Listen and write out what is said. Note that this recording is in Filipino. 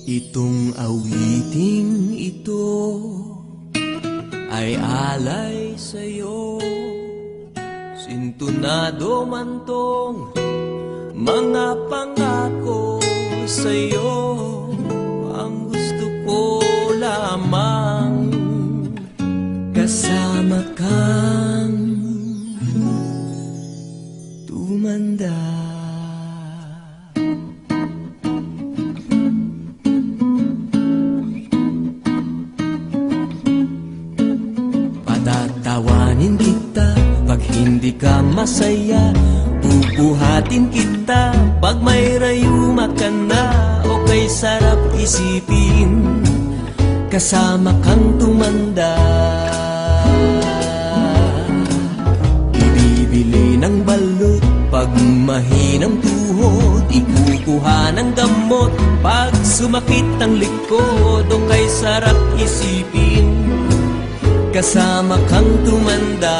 Itong awiting ito ay alay sa'yo. Sintunado man tong mga pangako sa'yo. Ang gusto ko lamang kasama kang tumanda. Patatawanin kita pag hindi ka masaya. Bubuhatin kita pag may rayuma ka na. O kay sarap isipin kasama kang tumanda. Ibibili ng balot pag mahinang tuhod. Ikukuha ng gamot pag sumakit ang likod. O kay sarap isipin kasama kang tumanda.